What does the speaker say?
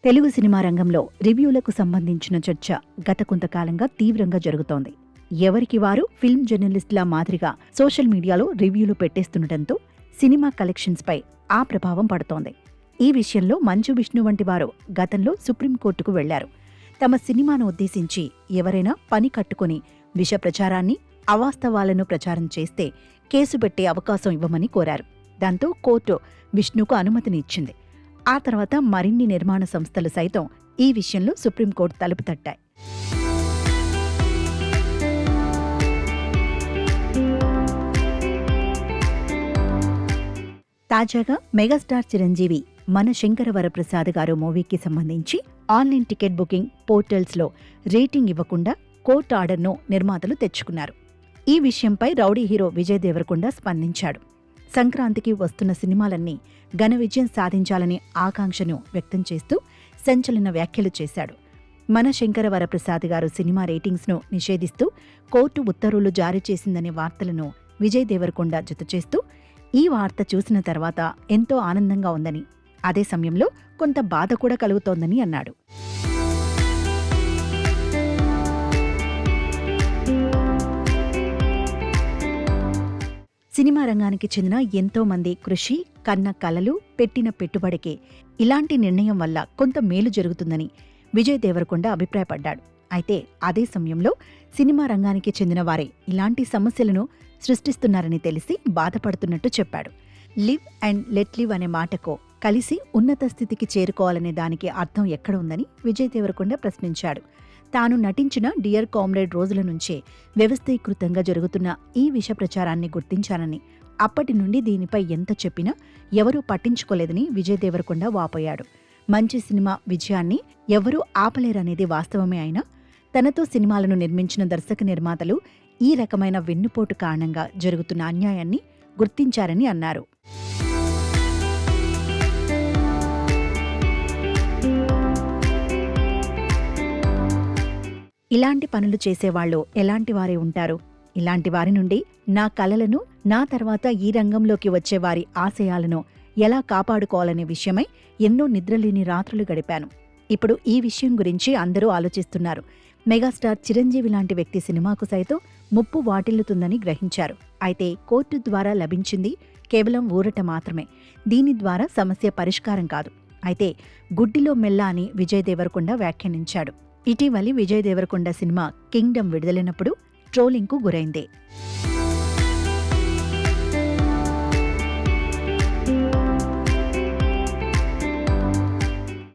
Telugu cinema రంగంలో రివ్యూలకు సంబంధించిన చర్చ గత కొంతకాలంగా తీవ్రంగా జరుగుతోంది. ఎవరికి వారు ఫిల్మ్ జర్నలిస్టుల మాదిరిగా సోషల్ మీడియాలో రివ్యూలు పెట్టేస్తుండటంతో సినిమా కలెక్షన్స్పై ఆ ప్రభావం పడుతోంది. ఈ విషయంలో మంచు విష్ణు వంటి వారు గతంలో సుప్రీంకోర్టుకు వెళ్లారు. తమ సినిమాను ఉద్దేశించి ఎవరైనా పని కట్టుకుని విష ప్రచారాన్ని, అవాస్తవాలను ప్రచారం చేస్తే కేసు పెట్టే అవకాశం ఇవ్వమని కోరారు. దాంతో కోర్టు విష్ణుకు అనుమతిని ఇచ్చింది. ఆ తర్వాత మరిన్ని నిర్మాణ సంస్థలు సైతం ఈ విషయంలో సుప్రీంకోర్టు తలుపు తట్టాయి. తాజాగా మెగాస్టార్ చిరంజీవి మన శంకరవరప్రసాద్ గారు మూవీకి సంబంధించి ఆన్లైన్ టికెట్ బుకింగ్ పోర్టల్స్లో రేటింగ్ ఇవ్వకుండా కోర్టు ఆర్డర్ను నిర్మాతలు తెచ్చుకున్నారు. ఈ విషయంపై రౌడీ హీరో విజయ్ దేవరకొండ స్పందించాడు. సంక్రాంతికి వస్తున్న సినిమాలన్నీ ఘన విజయం సాధించాలనే ఆకాంక్షను వ్యక్తం చేస్తూ సంచలన వ్యాఖ్యలు చేశాడు. మన శంకరవరప్రసాద్ గారు సినిమా రేటింగ్స్ను నిషేధిస్తూ కోర్టు ఉత్తర్వులు జారీ చేసిందనే వార్తలను విజయ్ దేవరకొండ జతచేస్తూ, ఈ వార్త చూసిన తర్వాత ఎంతో ఆనందంగా ఉందని, అదే సమయంలో కొంత బాధ కూడా కలుగుతోందని అన్నాడు. సినిమా రంగానికి చెందిన ఎంతో మంది కృషి, కన్న కలలు, పెట్టిన పెట్టుబడికి ఇలాంటి నిర్ణయం వల్ల కొంత మేలు జరుగుతుందని విజయ్ దేవరకొండ అభిప్రాయపడ్డాడు. అయితే అదే సమయంలో సినిమా రంగానికి చెందిన వారే ఇలాంటి సమస్యలను సృష్టిస్తున్నారని తెలిసి బాధపడుతున్నట్టు చెప్పాడు. లివ్ అండ్ లెట్ లివ్ అనే మాటకు కలిసి ఉన్నత స్థితికి చేరుకోవాలనే దానికి అర్థం ఎక్కడ ఉందని విజయ్ దేవరకొండ ప్రశ్నించాడు. తాను నటించిన డియర్ కామ్రేడ్ రోజుల నుంచే వ్యవస్థీకృతంగా జరుగుతున్న ఈ విష ప్రచారాన్ని గుర్తించానని, అప్పటి నుండి దీనిపై ఎంత చెప్పినా ఎవరూ పట్టించుకోలేదని విజయ్ దేవరకొండ వాపోయాడు. మంచి సినిమా విజయాన్ని ఎవరూ ఆపలేరనేది వాస్తవమే అయినా తనతో సినిమాలను నిర్మించిన దర్శక నిర్మాతలు ఈ రకమైన వెన్నుపోటు కారణంగా జరుగుతున్న అన్యాయాన్ని గుర్తించారని అన్నారు. ఇలాంటి పనులు చేసేవాళ్లు ఎలాంటి వారే ఉంటారు? ఇలాంటి వారి నుండి నా కలలను, నా తర్వాత ఈ రంగంలోకి వచ్చే వారి ఆశయాలను ఎలా కాపాడుకోవాలనే విషయమై ఎన్నో నిద్రలేని రాత్రులు గడిపాను. ఇప్పుడు ఈ విషయం గురించి అందరూ ఆలోచిస్తున్నారు. మెగాస్టార్ చిరంజీవి లాంటి వ్యక్తి సినిమాకు సైతం ముప్పు వాటిల్లుతుందని గ్రహించారు. అయితే కోర్టు ద్వారా లభించింది కేవలం ఊరట మాత్రమే. దీని ద్వారా సమస్య పరిష్కారం కాదు. అయితే గుడ్డిలో మెల్ల అని విజయ్ దేవరకొండ వ్యాఖ్యానించాడు. ఇటీవలి విజయ్ దేవరకొండ సినిమా కింగ్డమ్ విడుదలైనప్పుడు ట్రోలింగ్కు గురైంది.